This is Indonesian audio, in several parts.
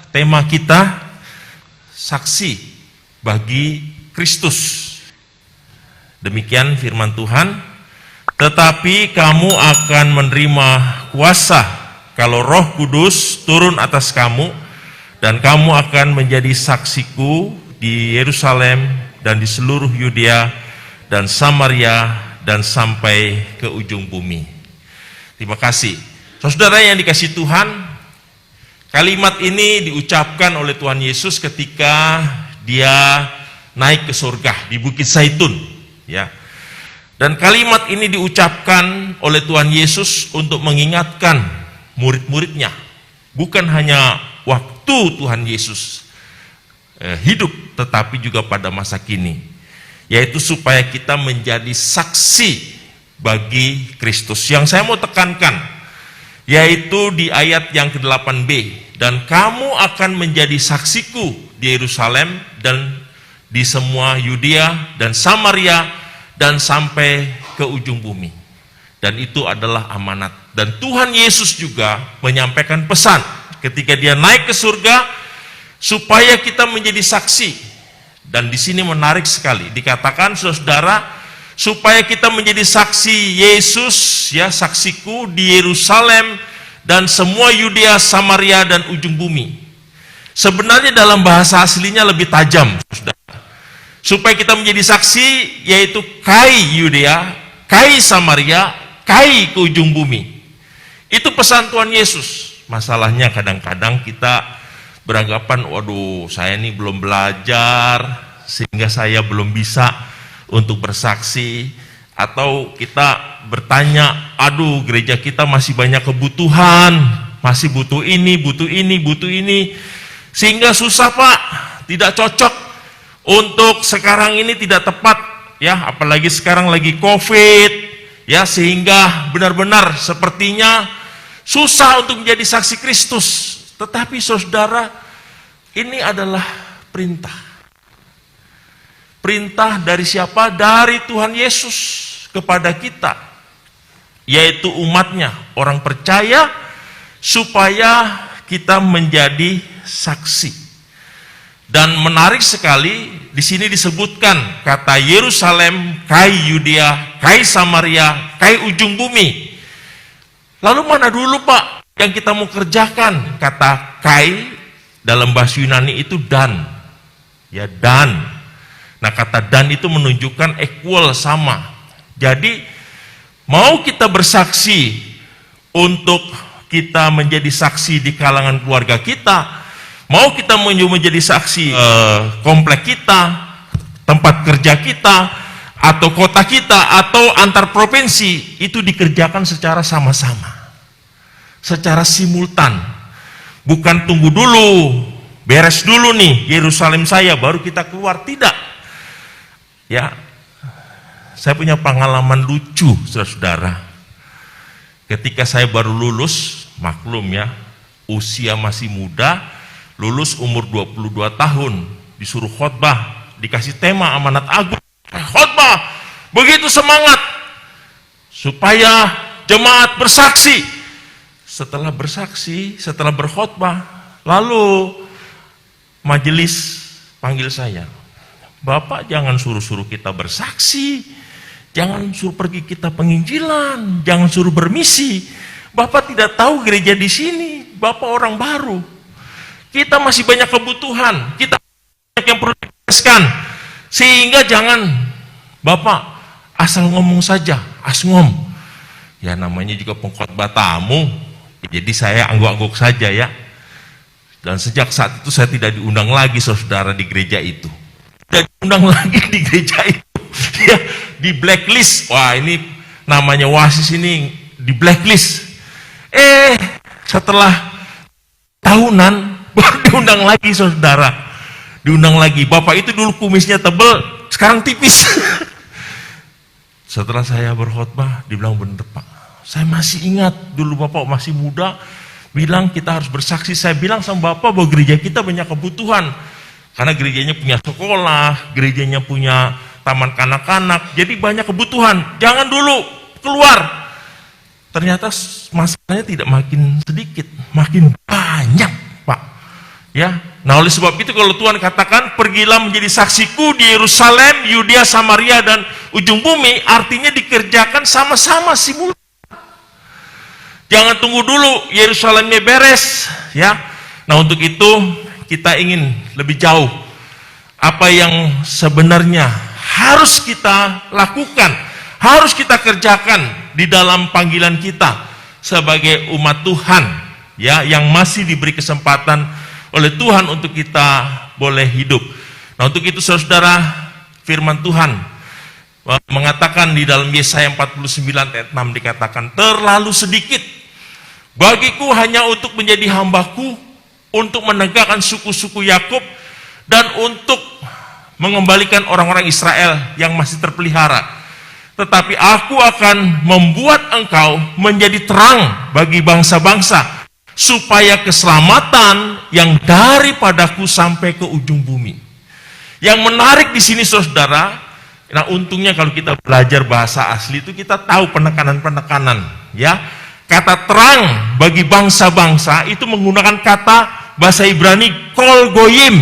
tema kita saksi bagi Kristus. Demikian firman Tuhan. Tetapi kamu akan menerima kuasa kalau Roh Kudus turun atas kamu, dan kamu akan menjadi saksiku di Yerusalem dan di seluruh Yudea dan Samaria dan sampai ke ujung bumi. Terima kasih. Saudara yang dikasihi Tuhan, kalimat ini diucapkan oleh Tuhan Yesus ketika dia naik ke surga di Bukit Zaitun, ya. Dan kalimat ini diucapkan oleh Tuhan Yesus untuk mengingatkan murid-muridnya, bukan hanya waktu Tuhan Yesus hidup, tetapi juga pada masa kini, yaitu supaya kita menjadi saksi bagi Kristus. Yang saya mau tekankan, yaitu di ayat yang ke-8b, dan kamu akan menjadi saksiku di Yerusalem dan di semua Yudea dan Samaria dan sampai ke ujung bumi. Dan itu adalah amanat. Dan Tuhan Yesus juga menyampaikan pesan ketika dia naik ke surga supaya kita menjadi saksi. Dan di sini menarik sekali dikatakan, saudara, supaya kita menjadi saksi Yesus, ya, saksiku di Yerusalem dan semua Yudea, Samaria dan ujung bumi. Sebenarnya dalam bahasa aslinya lebih tajam, saudara. Supaya kita menjadi saksi, yaitu kai Yudea, kai Samaria, kai ke ujung bumi. Itu pesan Tuhan Yesus. Masalahnya kadang-kadang kita beranggapan, waduh, saya ini belum belajar sehingga saya belum bisa untuk bersaksi. Atau kita bertanya, aduh, gereja kita masih banyak kebutuhan, masih butuh ini, butuh ini, butuh ini, sehingga susah, Pak, tidak cocok. Untuk sekarang ini tidak tepat, ya, apalagi sekarang lagi COVID, ya, sehingga benar-benar sepertinya susah untuk menjadi saksi Kristus. Tetapi saudara, ini adalah perintah. Perintah dari siapa? Dari Tuhan Yesus kepada kita, yaitu umatnya, orang percaya, supaya kita menjadi saksi. Dan menarik sekali, di sini disebutkan kata Yerusalem, kai Yudea, kai Samaria, kai ujung bumi. Lalu mana dulu, Pak, yang kita mau kerjakan? Kata kai dalam bahasa Yunani itu dan, ya, dan. Nah, kata dan itu menunjukkan equal, sama. Jadi mau kita bersaksi untuk kita menjadi saksi di kalangan keluarga kita, mau kita menjadi saksi komplek kita, tempat kerja kita, atau kota kita, atau antar provinsi, itu dikerjakan secara sama-sama, secara simultan. Bukan tunggu dulu, beres dulu nih Yerusalem saya, baru kita keluar. Tidak. Ya, saya punya pengalaman lucu, saudara. Ketika saya baru lulus, maklum ya, usia masih muda, lulus umur 22 tahun, disuruh khotbah, dikasih tema amanat agung, khotbah, begitu semangat, supaya jemaat bersaksi. Setelah bersaksi, setelah berkhotbah, lalu majelis panggil saya, Bapak jangan suruh-suruh kita bersaksi, jangan suruh pergi kita penginjilan, jangan suruh bermisi. Bapak tidak tahu gereja di sini, Bapak orang baru. Kita masih banyak kebutuhan, kita banyak yang perlu dibebaskan, sehingga jangan Bapak asal ngomong saja, asngom. Ya namanya juga pengkhotbah tamu, jadi saya angguk-angguk saja ya. Dan sejak saat itu saya tidak diundang lagi, saudara, di gereja itu. Tidak diundang lagi di gereja itu, ya, di blacklist. Wah, ini namanya wasis ini di blacklist. Setelah tahunan baru diundang lagi, saudara, diundang lagi. Bapak itu dulu kumisnya tebal, sekarang tipis. Setelah saya berkhotbah, dibilang, bener Pak, saya masih ingat dulu Bapak masih muda, bilang kita harus bersaksi. Saya bilang sama Bapak bahwa gereja kita banyak kebutuhan, karena gerejanya punya sekolah, gerejanya punya taman kanak-kanak, jadi banyak kebutuhan, jangan dulu keluar. Ternyata masalahnya tidak makin sedikit, makin banyak, Pak. Ya, nah oleh sebab itu kalau Tuhan katakan pergilah menjadi saksiku di Yerusalem, Yudea, Samaria dan ujung bumi, artinya dikerjakan sama-sama simultan. Jangan tunggu dulu Yerusalemnya beres, ya. Nah untuk itu kita ingin lebih jauh apa yang sebenarnya harus kita lakukan, harus kita kerjakan di dalam panggilan kita sebagai umat Tuhan, ya, yang masih diberi kesempatan oleh Tuhan untuk kita boleh hidup. Nah untuk itu saudara, firman Tuhan mengatakan di dalam Yesaya 49 ayat 6 dikatakan, terlalu sedikit bagiku hanya untuk menjadi hambaku, untuk menegakkan suku-suku Yakub, dan untuk mengembalikan orang-orang Israel yang masih terpelihara. Tetapi aku akan membuat engkau menjadi terang bagi bangsa-bangsa, supaya keselamatan yang daripadaku sampai ke ujung bumi. Yang menarik di sini saudara, nah untungnya kalau kita belajar bahasa asli itu kita tahu penekanan-penekanan, ya. Kata terang bagi bangsa-bangsa itu menggunakan kata bahasa Ibrani kol goyim.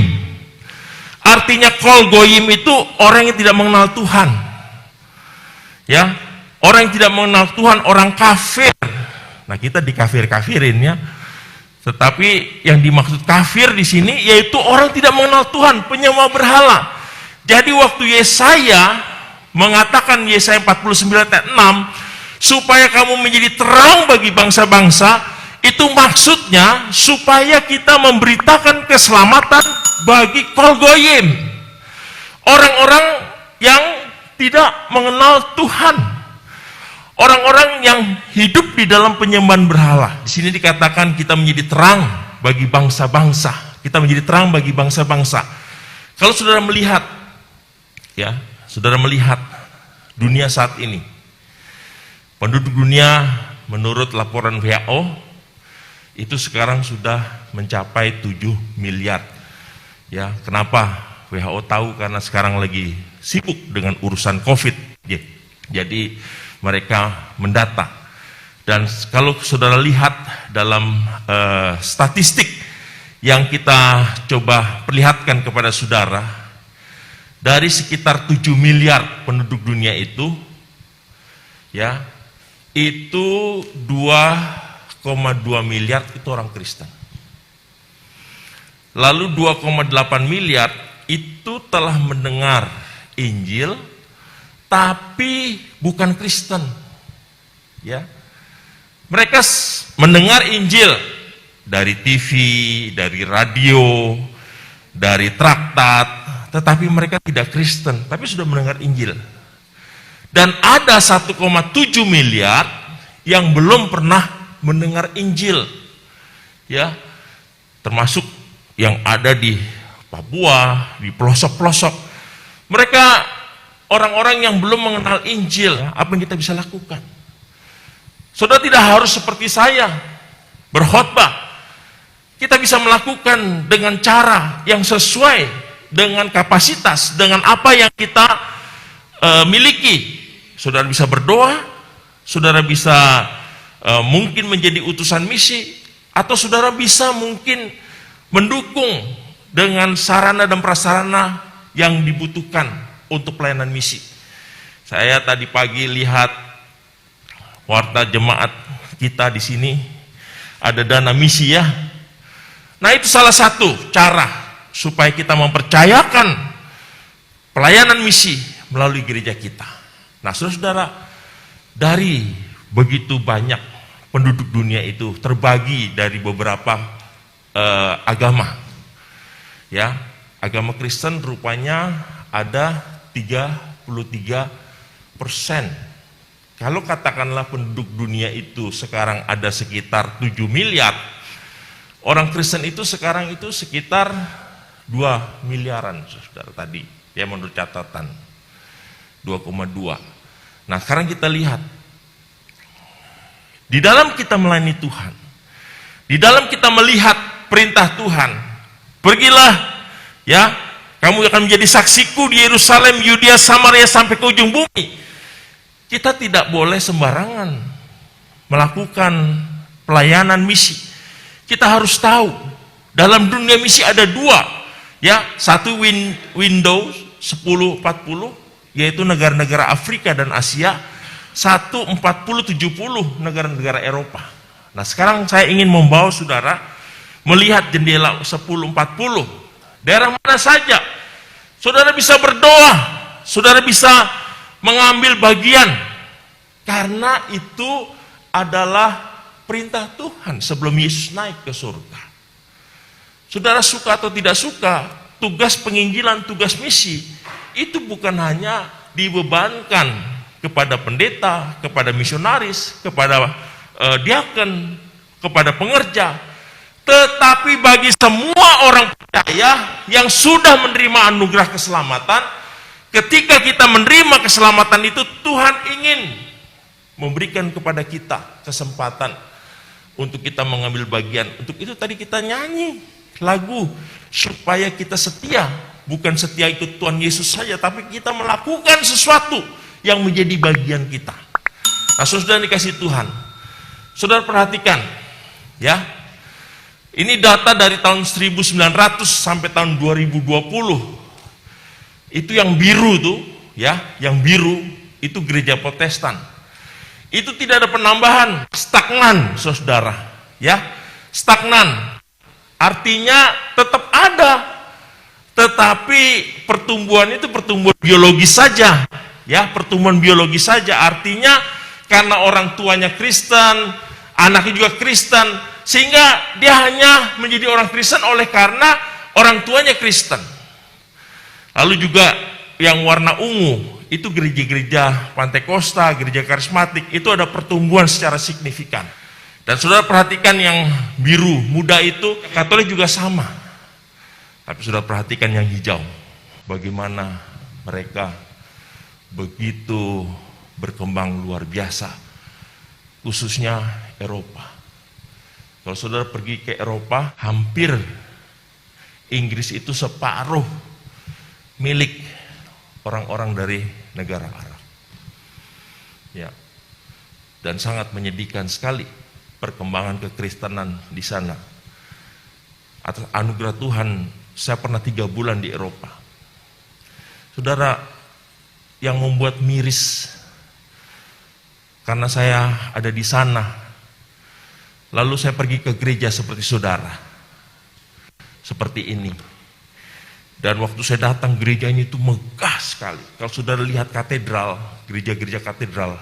Artinya kol goyim itu orang yang tidak mengenal Tuhan, ya, orang yang tidak mengenal Tuhan, orang kafir. Nah kita dikafir-kafirin, ya. Tetapi yang dimaksud kafir di sini yaitu orang tidak mengenal Tuhan, penyembah berhala. Jadi waktu Yesaya mengatakan Yesaya 49 ayat 6, supaya kamu menjadi terang bagi bangsa-bangsa, itu maksudnya supaya kita memberitakan keselamatan bagi kol goyim, orang-orang yang tidak mengenal Tuhan. Orang-orang yang hidup di dalam penyembahan berhala. Di sini dikatakan kita menjadi terang bagi bangsa-bangsa. Kita menjadi terang bagi bangsa-bangsa. Kalau saudara melihat, ya, saudara melihat dunia saat ini, penduduk dunia menurut laporan WHO itu sekarang sudah mencapai 7 miliar. Ya, kenapa WHO tahu? Karena sekarang lagi sibuk dengan urusan COVID. Ya. Jadi mereka mendata, dan kalau saudara lihat dalam statistik yang kita coba perlihatkan kepada saudara, dari sekitar 7 miliar penduduk dunia itu, ya, itu 2,2 miliar itu orang Kristen, lalu 2,8 miliar itu telah mendengar Injil tapi bukan Kristen, ya. Mereka mendengar Injil dari TV, dari radio, dari traktat, tetapi mereka tidak Kristen, tapi sudah mendengar Injil. Dan ada 1,7 miliar yang belum pernah mendengar Injil, ya, termasuk yang ada di Papua, di pelosok-pelosok. Mereka orang-orang yang belum mengenal Injil. Apa yang kita bisa lakukan? Saudara tidak harus seperti saya berkhotbah. Kita bisa melakukan dengan cara yang sesuai dengan kapasitas, dengan apa yang kita miliki. Saudara bisa berdoa, saudara bisa mungkin menjadi utusan misi, atau saudara bisa mungkin mendukung dengan sarana dan prasarana yang dibutuhkan untuk pelayanan misi. Saya tadi pagi lihat warta jemaat kita di sini ada dana misi, ya. Nah itu salah satu cara supaya kita mempercayakan pelayanan misi melalui gereja kita. Nah saudara-saudara, dari begitu banyak penduduk dunia itu terbagi dari beberapa agama, ya. Agama Kristen rupanya ada 33%. Kalau katakanlah penduduk dunia itu sekarang ada sekitar 7 miliar, orang Kristen itu sekarang itu sekitar 2 miliaran, saudara, tadi, ya, menurut catatan 2,2. Nah sekarang kita lihat, di dalam kita melayani Tuhan, di dalam kita melihat perintah Tuhan, pergilah, ya, kamu akan menjadi saksiku di Yerusalem, Yudea, Samaria sampai ke ujung bumi. Kita tidak boleh sembarangan melakukan pelayanan misi. Kita harus tahu Dalam dunia misi ada dua, ya, satu Windows 1040, yaitu negara-negara Afrika dan Asia, satu 40-70 negara-negara Eropa. Nah, sekarang saya ingin membawa saudara melihat jendela 1040. Daerah mana saja saudara bisa berdoa, saudara bisa mengambil bagian, karena itu adalah perintah Tuhan sebelum Yesus naik ke surga. Saudara suka atau tidak suka, tugas penginjilan, tugas misi, itu bukan hanya dibebankan kepada pendeta, kepada misionaris, kepada diaken, kepada pengerja, tetapi bagi semua orang percaya yang sudah menerima anugerah keselamatan. Ketika kita menerima keselamatan itu, Tuhan ingin memberikan kepada kita kesempatan untuk kita mengambil bagian. Untuk itu tadi kita nyanyi lagu, supaya kita setia, bukan setia ikut Tuhan Yesus saja, tapi kita melakukan sesuatu yang menjadi bagian kita. Nah, saudara dikasih Tuhan, saudara perhatikan, ya, ini data dari tahun 1900 sampai tahun 2020. Itu yang biru tuh, ya, yang biru itu gereja Protestan. Itu tidak ada penambahan, stagnan, saudara, ya, stagnan. Artinya tetap ada, tetapi pertumbuhan itu pertumbuhan biologis saja, ya, pertumbuhan biologis saja. Artinya karena orang tuanya Kristen, anaknya juga Kristen, sehingga dia hanya menjadi orang Kristen oleh karena orang tuanya Kristen. Lalu juga yang warna ungu itu gereja-gereja Pantekosta, gereja karismatik, itu ada pertumbuhan secara signifikan. Dan saudara perhatikan yang biru muda itu, Katolik juga sama. Tapi saudara perhatikan yang hijau, bagaimana mereka begitu berkembang luar biasa, khususnya Eropa. Kalau saudara pergi ke Eropa, hampir Inggris itu separuh milik orang-orang dari negara Arab. Ya. Dan sangat menyedihkan sekali perkembangan kekristenan di sana. Atas anugerah Tuhan, saya pernah 3 bulan di Eropa. Saudara, yang membuat miris, karena saya ada di sana, lalu saya pergi ke gereja seperti saudara, seperti ini. Dan waktu saya datang, gerejanya itu megah sekali. Kalau saudara lihat katedral, gereja-gereja katedral,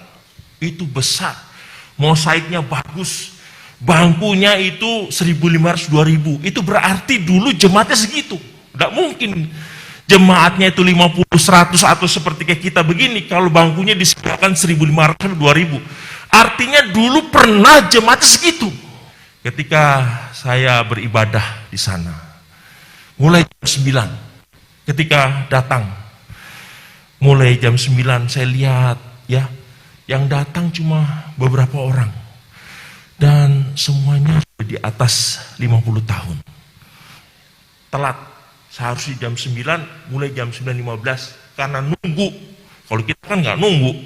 itu besar. Mosaiknya bagus, bangkunya itu 1.500-2.000, itu berarti dulu jemaatnya segitu. Tidak mungkin jemaatnya itu 50, 100 atau seperti kayak kita begini, kalau bangkunya disediakan 1.500-2.000. Artinya dulu pernah jemaatnya segitu. Ketika saya beribadah di sana, mulai jam 9, ketika datang, mulai jam 9 saya lihat, ya, yang datang cuma beberapa orang. Dan semuanya sudah di atas 50 tahun. Telat, seharusnya jam 9, mulai jam 9.15, karena nunggu. Kalau kita kan nggak nunggu.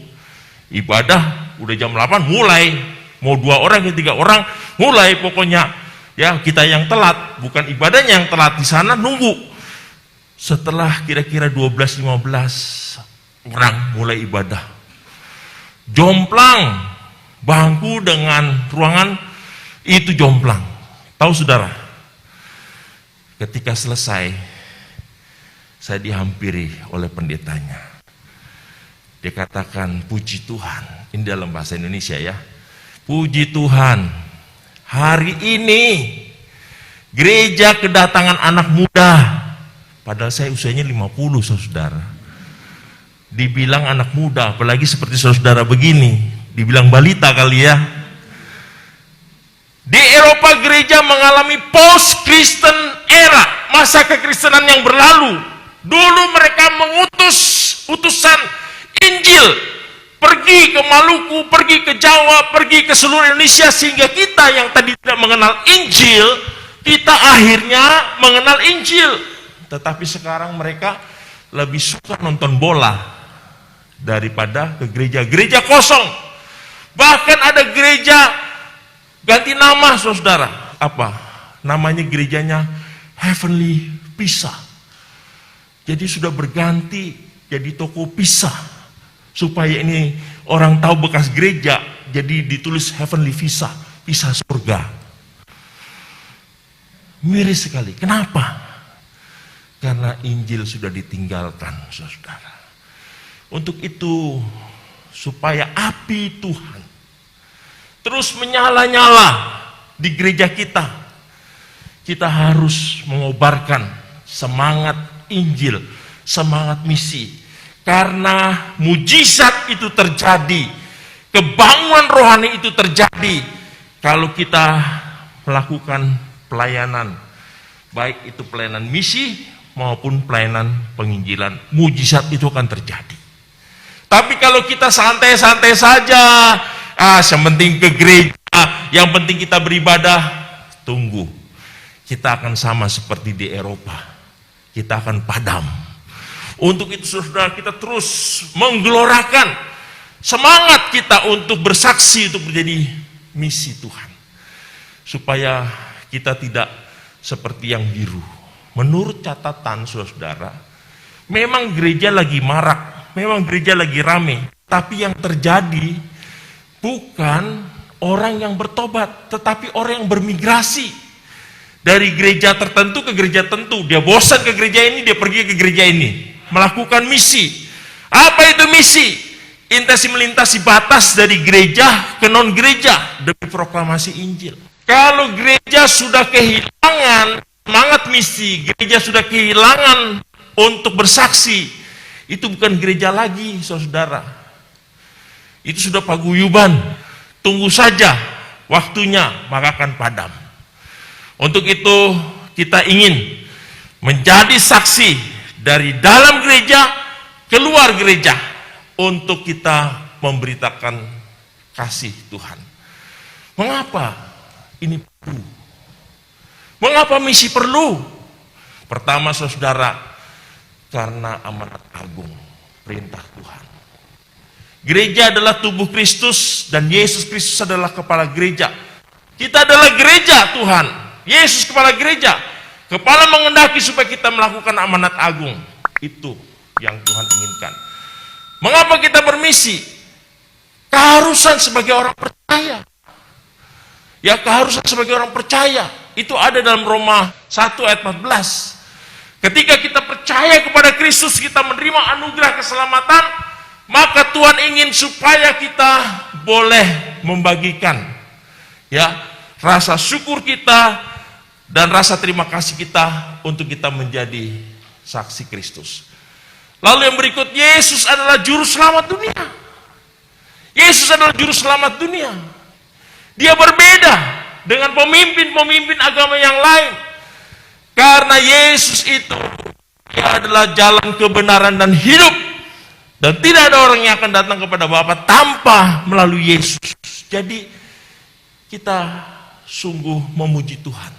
Ibadah, udah jam 8 mulai. Mau 2 orang, 3 orang, mulai pokoknya. Ya, kita yang telat, bukan ibadahnya yang telat, di sana nunggu. Setelah kira-kira 12.15 orang mulai ibadah. Jomplang, bangku dengan ruangan itu jomplang. Tahu saudara, ketika selesai, saya dihampiri oleh pendetanya. Dia katakan, puji Tuhan, ini dalam bahasa Indonesia ya. Puji Tuhan, hari ini gereja kedatangan anak muda. Padahal saya usianya 50, saudara. Dibilang anak muda, apalagi seperti saudara begini, dibilang balita kali ya. Di Eropa gereja mengalami post-Kristen era, masa kekristenan yang berlalu. Dulu mereka mengutus utusan Injil, pergi ke Maluku, pergi ke Jawa, pergi ke seluruh Indonesia, sehingga kita yang tadi tidak mengenal Injil, kita akhirnya mengenal Injil. Tetapi sekarang mereka lebih suka nonton bola daripada ke gereja. Gereja kosong. Bahkan ada gereja ganti nama, saudara. Apa? Namanya gerejanya Heavenly Pizza. Jadi sudah berganti jadi toko pizza. Supaya ini orang tahu bekas gereja, jadi ditulis Heavenly Pizza, pizza surga. Miris sekali. Kenapa? Karena Injil sudah ditinggalkan, saudara. Untuk itu, supaya api Tuhan terus menyala-nyala di gereja kita, kita harus mengobarkan semangat Injil, semangat misi. Karena mujizat itu terjadi, kebangunan rohani itu terjadi kalau kita melakukan pelayanan, baik itu pelayanan misi maupun pelayanan penginjilan. Mujizat itu akan terjadi. Tapi kalau kita santai-santai saja, yang penting ke gereja, yang penting kita beribadah, tunggu. Kita akan sama seperti di Eropa. Kita akan padam. Untuk itu saudara, kita terus menggelorakan semangat kita untuk bersaksi, untuk menjadi misi Tuhan. Supaya kita tidak seperti yang biru. Menurut catatan saudara, memang gereja lagi marak. Memang gereja lagi rame, tapi yang terjadi bukan orang yang bertobat, tetapi orang yang bermigrasi dari gereja tertentu ke gereja tertentu. Dia bosan ke gereja ini, dia pergi ke gereja ini, melakukan misi. Apa itu misi? Melintasi batas dari gereja ke non gereja demi proklamasi Injil. Kalau gereja sudah kehilangan semangat misi, gereja sudah kehilangan untuk bersaksi, itu bukan gereja lagi, saudara. Itu sudah paguyuban. Tunggu saja waktunya, maka akan padam. Untuk itu kita ingin menjadi saksi dari dalam gereja, keluar gereja, untuk kita memberitakan kasih Tuhan. Mengapa ini perlu? Mengapa misi perlu? Pertama, saudara, karena amanat agung, perintah Tuhan. Gereja adalah tubuh Kristus dan Yesus Kristus adalah kepala gereja. Kita adalah gereja Tuhan. Yesus kepala gereja. Kepala mengendaki supaya kita melakukan amanat agung. Itu yang Tuhan inginkan. Mengapa kita bermisi? Keharusan sebagai orang percaya. Ya, keharusan sebagai orang percaya. Itu ada dalam Roma 1 ayat 14. Ketika kita percaya kepada Kristus, kita menerima anugerah keselamatan, maka Tuhan ingin supaya kita boleh membagikan ya rasa syukur kita dan rasa terima kasih kita untuk kita menjadi saksi Kristus. Lalu yang berikut, Yesus adalah juru selamat dunia. Yesus adalah juru selamat dunia. Dia berbeda dengan pemimpin-pemimpin agama yang lain. Karena Yesus itu dia adalah jalan kebenaran dan hidup. Dan tidak ada orang yang akan datang kepada Bapa tanpa melalui Yesus. Jadi kita sungguh memuji Tuhan.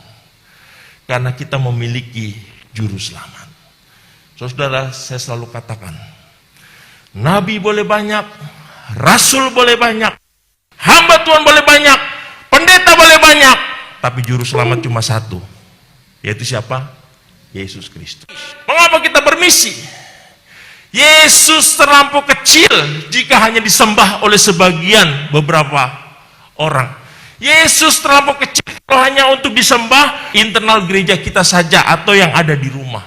Karena kita memiliki juru selamat. Saudara, saya selalu katakan, Nabi boleh banyak, Rasul boleh banyak, hamba Tuhan boleh banyak, pendeta boleh banyak, tapi juru selamat cuma satu. Yaitu siapa? Yesus Kristus. Mengapa kita bermisi? Yesus terlampau kecil jika hanya disembah oleh sebagian beberapa orang. Yesus terlampau kecil kalau hanya untuk disembah internal gereja kita saja atau yang ada di rumah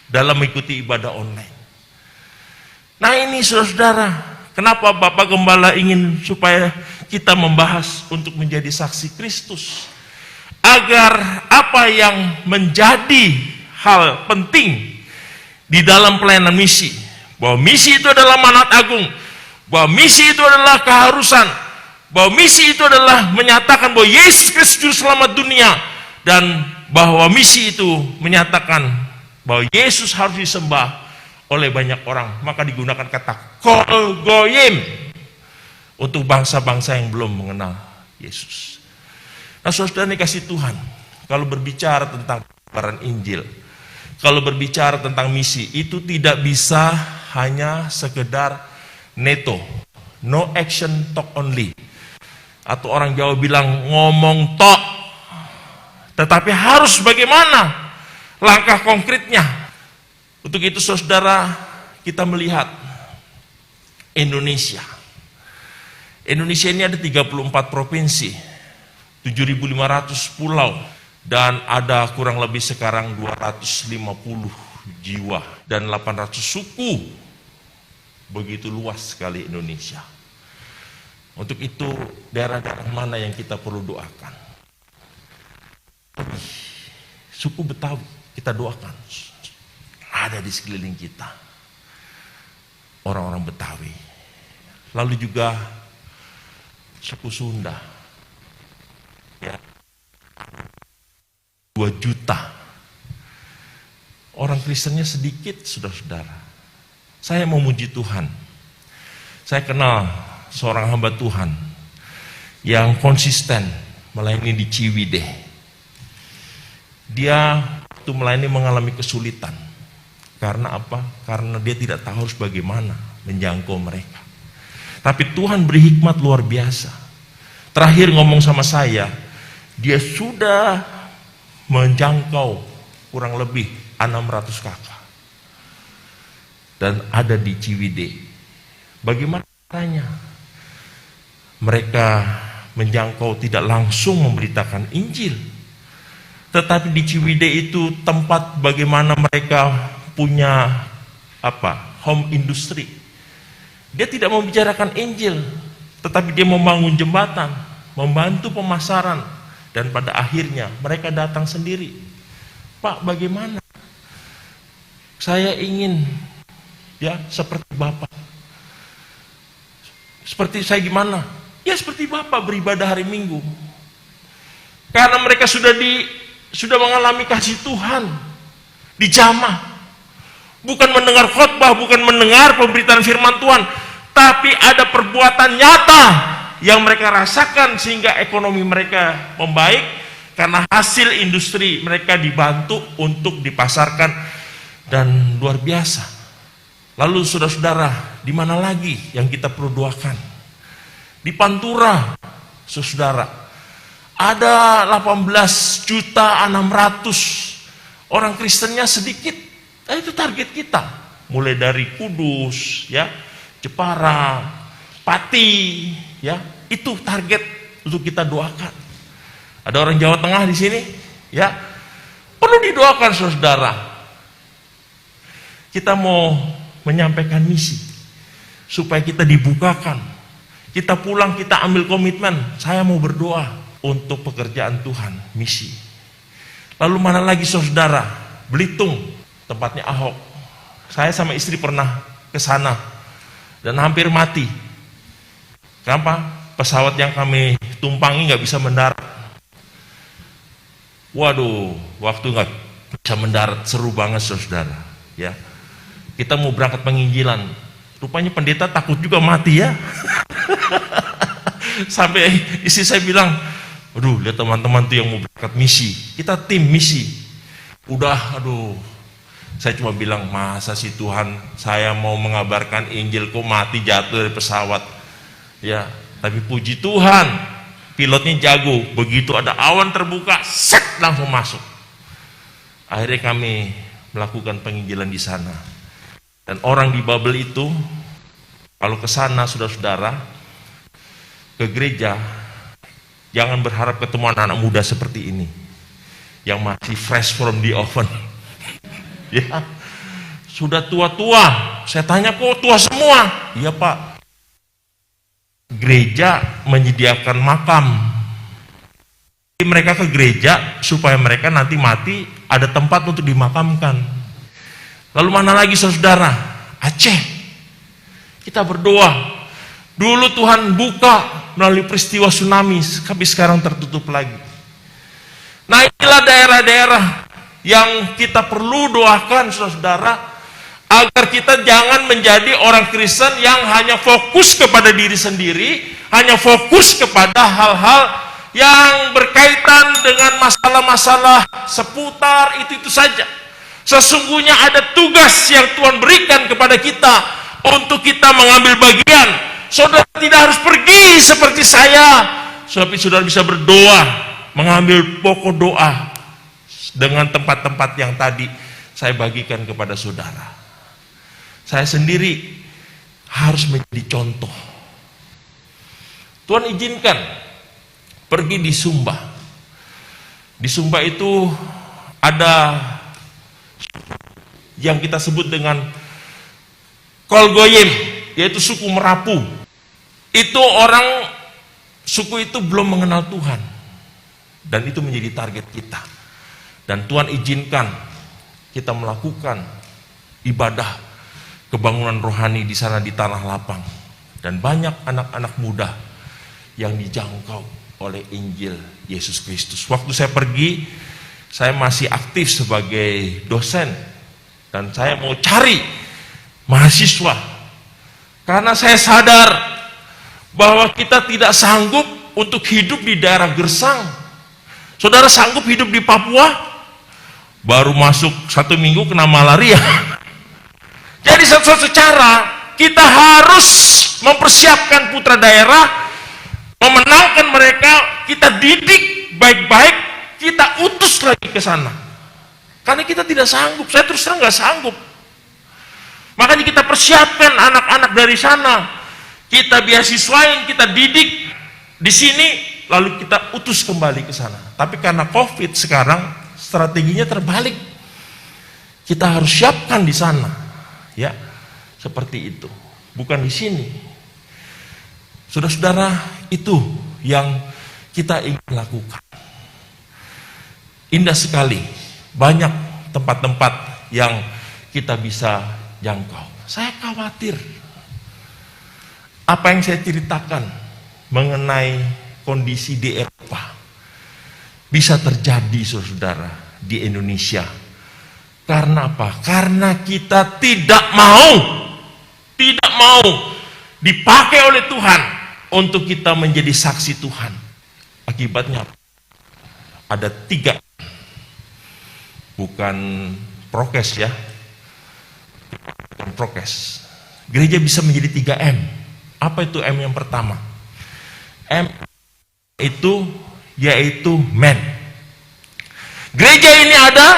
dalam mengikuti ibadah online. Nah ini saudara, kenapa Bapak Gembala ingin supaya kita membahas untuk menjadi saksi Kristus? Agar apa yang menjadi hal penting di dalam pelayanan misi, bahwa misi itu adalah amanat agung, bahwa misi itu adalah keharusan, bahwa misi itu adalah menyatakan bahwa Yesus Kristus juru selamat dunia, dan bahwa misi itu menyatakan bahwa Yesus harus disembah oleh banyak orang, maka digunakan kata kol goyim untuk bangsa-bangsa yang belum mengenal Yesus. Nah saudara dikasih Tuhan, kalau berbicara tentang kebenaran Injil, kalau berbicara tentang misi, itu tidak bisa hanya sekedar neto, no action talk only. Atau orang Jawa bilang ngomong tok. Tetapi harus bagaimana? langkah konkretnya. Untuk itu saudara, kita melihat Indonesia. Indonesia ini ada 34 provinsi, 7.500 pulau, dan ada kurang lebih sekarang 250 jiwa dan 800 suku. Begitu luas sekali Indonesia. Untuk itu daerah-daerah mana yang kita perlu doakan? Suku Betawi kita doakan. Ada di sekeliling kita orang-orang Betawi. Lalu juga suku Sunda, ya, 2 juta. Orang Kristennya sedikit, saudara-saudara. Saya memuji Tuhan. Saya kenal seorang hamba Tuhan yang konsisten melayani di Ciwidey. Dia waktu melayani mengalami kesulitan. Karena apa? Karena dia tidak tahu harus bagaimana menjangkau mereka. Tapi Tuhan beri hikmat luar biasa. Terakhir ngomong sama saya, dia sudah menjangkau kurang lebih 600 kakak. Dan ada di Ciwidey. Bagaimana caranya? Mereka menjangkau tidak langsung memberitakan Injil. Tetapi di Ciwidey itu tempat bagaimana mereka punya home industry. Dia tidak membicarakan Injil, tetapi dia membangun jembatan, membantu pemasaran, dan pada akhirnya mereka datang sendiri. Pak, bagaimana? Saya ingin ya seperti Bapak. Seperti saya gimana? Ya seperti Bapak beribadah hari Minggu. Karena mereka sudah mengalami kasih Tuhan, dijamah. Bukan mendengar khotbah, bukan mendengar pemberitaan firman Tuhan, tapi ada perbuatan nyata yang mereka rasakan sehingga ekonomi mereka membaik karena hasil industri mereka dibantu untuk dipasarkan, dan luar biasa. Lalu saudara-saudara, di mana lagi yang kita perlu doakan? Di Pantura, saudara, ada 18.600.000 orang Kristennya sedikit. Nah, itu target kita. Mulai dari Kudus, ya, Jepara, Pati, ya, itu target untuk kita doakan. Ada orang Jawa Tengah di sini, ya, perlu didoakan saudara. Kita mau menyampaikan misi supaya kita dibukakan. Kita pulang, kita ambil komitmen. Saya mau berdoa untuk pekerjaan Tuhan, misi. Lalu mana lagi saudara? Belitung. Tempatnya Ahok. Saya sama istri pernah ke sana dan hampir mati. Kenapa? Pesawat yang kami tumpangi nggak bisa mendarat. Waduh, waktu nggak bisa mendarat, seru banget saudara. Ya, kita mau berangkat penginjilan. Rupanya pendeta takut juga mati ya. Sampai istri saya bilang, aduh, lihat teman-teman tuh yang mau berangkat misi. Kita tim misi. Udah, aduh. Saya cuma bilang, masa sih Tuhan, saya mau mengabarkan Injil kok mati jatuh dari pesawat. Ya, tapi puji Tuhan, pilotnya jago. Begitu ada awan terbuka, set langsung masuk. Akhirnya kami melakukan penginjilan di sana. Dan orang di Babel itu, kalau ke sana saudara-saudara, ke gereja, jangan berharap ketemu anak-anak muda seperti ini, yang masih fresh from the oven. Ya, sudah tua-tua. Saya tanya, kok tua semua? Iya Pak, gereja menyediakan makam. Mereka ke gereja supaya mereka nanti mati ada tempat untuk dimakamkan. Lalu mana lagi saudara? Aceh. Kita berdoa. Dulu Tuhan buka melalui peristiwa tsunami, tapi sekarang tertutup lagi. Nah, inilah daerah-daerah yang kita perlu doakan saudara, agar kita jangan menjadi orang Kristen yang hanya fokus kepada diri sendiri, hanya fokus kepada hal-hal yang berkaitan dengan masalah-masalah seputar itu saja. Sesungguhnya ada tugas yang Tuhan berikan kepada kita untuk kita mengambil bagian. Saudara tidak harus pergi seperti saya, tapi saudara bisa berdoa, mengambil pokok doa. dengan tempat-tempat yang tadi saya bagikan kepada saudara. Saya sendiri harus menjadi contoh. Tuhan izinkan pergi di Sumba. Di Sumba itu ada yang kita sebut dengan Kolgoyim, yaitu suku Merapu. Itu orang, suku itu belum mengenal Tuhan. Dan itu menjadi target kita. Dan Tuhan izinkan kita melakukan ibadah kebangunan rohani di sana di Tanah Lapang. Dan banyak anak-anak muda yang dijangkau oleh Injil Yesus Kristus. Waktu saya pergi, saya masih aktif sebagai dosen. Dan saya mau cari mahasiswa. Karena saya sadar bahwa kita tidak sanggup untuk hidup di daerah Gersang. Saudara sanggup hidup di Papua? Baru masuk 1 minggu kena malaria. Jadi secara kita harus mempersiapkan putra daerah, memenangkan mereka, kita didik baik-baik, kita utus lagi ke sana. Karena kita tidak sanggup, saya terus terang nggak sanggup. Makanya kita persiapkan anak-anak dari sana, kita beasiswain, kita didik di sini, lalu kita utus kembali ke sana. Tapi karena COVID sekarang strateginya terbalik, kita harus siapkan di sana, ya, seperti itu, bukan di sini. Saudara-saudara, itu yang kita ingin lakukan. Indah sekali, banyak tempat-tempat yang kita bisa jangkau. Saya khawatir apa yang saya ceritakan mengenai kondisi di Eropa bisa terjadi, saudara, di Indonesia. Karena apa? Karena kita tidak mau dipakai oleh Tuhan untuk kita menjadi saksi Tuhan. Akibatnya ada 3, bukan prokes ya, bukan prokes. Gereja bisa menjadi 3M. Apa itu M yang pertama? M itu yaitu men. Gereja ini ada,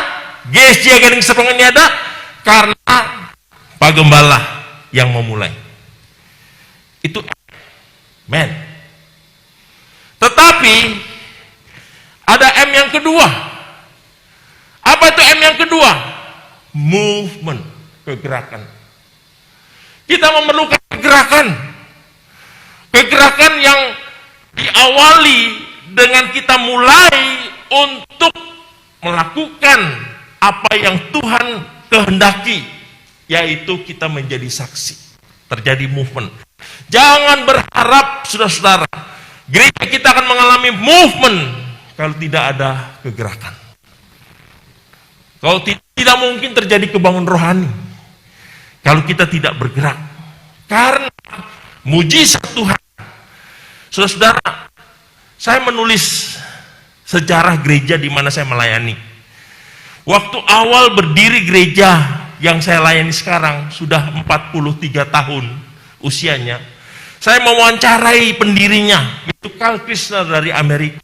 GSJ Garing Serpong ini ada karena Pak Gembala yang memulai. Itu men. Tetapi ada M yang kedua. Apa itu M yang kedua? Movement, kegerakan. Kita memerlukan kegerakan. Kegerakan yang diawali dengan kita mulai untuk melakukan apa yang Tuhan kehendaki, yaitu kita menjadi saksi. Terjadi movement. Jangan berharap, saudara-saudara, gereja kita akan mengalami movement kalau tidak ada kegerakan. Kalau tidak mungkin terjadi kebangunan rohani kalau kita tidak bergerak. Karena mujizat Tuhan. Saudara-saudara, saya menulis sejarah gereja di mana saya melayani. Waktu awal berdiri gereja yang saya layani sekarang sudah 43 tahun usianya. Saya mewawancarai pendirinya, itu Carl Krishna dari Amerika.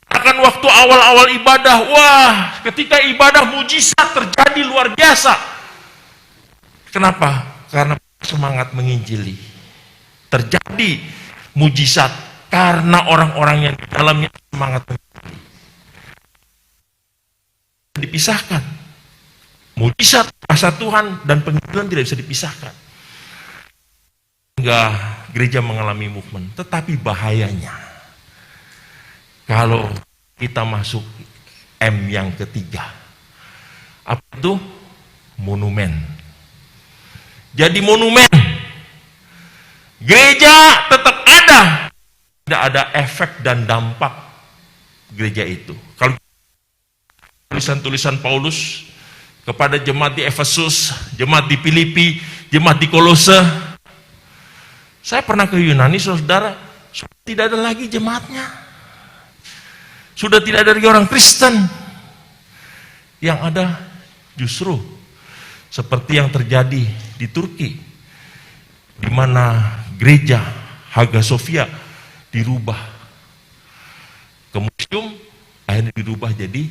Akan waktu awal-awal ibadah, wah, ketika ibadah mujizat terjadi luar biasa. Kenapa? Karena semangat menginjili. Terjadi mujizat karena orang-orang yang di dalamnya semangat menginjili. Dipisahkan. Mujizat, kuasa Tuhan dan penginjilan tidak bisa dipisahkan. Hingga gereja mengalami movement. Tetapi bahayanya, kalau kita masuk M yang ketiga, apa itu? Monumen. Jadi monumen. Gereja tetap ada, tidak ada efek dan dampak gereja itu. Kalau tulisan-tulisan Paulus kepada jemaat di Efesus, jemaat di Filipi, jemaat di Kolose, saya pernah ke Yunani, saudara, sudah tidak ada lagi jemaatnya. Sudah tidak ada lagi orang Kristen. Yang ada justru seperti yang terjadi di Turki, di mana gereja Hagia Sophia dirubah ke museum, akhirnya dirubah jadi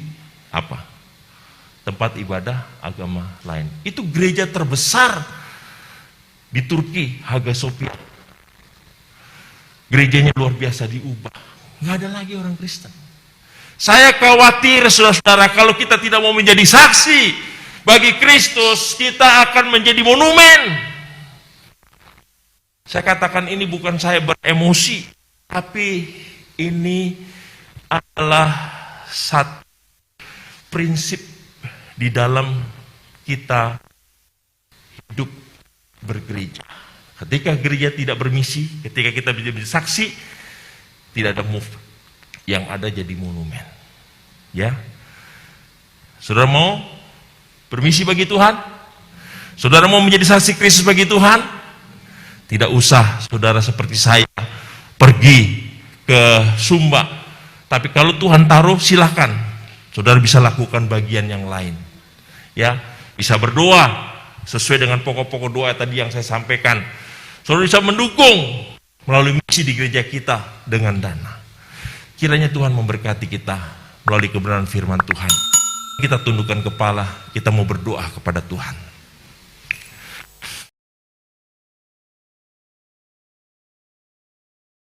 apa? Tempat ibadah agama lain. Itu gereja terbesar di Turki, Hagia Sophia. Gerejanya luar biasa diubah. Nggak ada lagi orang Kristen. Saya khawatir saudara-saudara, kalau kita tidak mau menjadi saksi bagi Kristus, kita akan menjadi monumen. Saya katakan ini bukan saya beremosi, tapi ini adalah satu prinsip di dalam kita hidup bergereja. Ketika gereja tidak bermisi, ketika kita menjadi saksi, tidak ada move, yang ada jadi monumen. Ya, saudara mau bermisi bagi Tuhan? Saudara mau menjadi saksi Kristus bagi Tuhan? Tidak usah saudara seperti saya pergi ke Sumba. Tapi kalau Tuhan taruh, silahkan. Saudara bisa lakukan bagian yang lain. Ya, bisa berdoa sesuai dengan pokok-pokok doa tadi yang saya sampaikan. Saudara bisa mendukung melalui misi di gereja kita dengan dana. Kiranya Tuhan memberkati kita melalui kebenaran firman Tuhan. Kita tundukkan kepala, kita mau berdoa kepada Tuhan.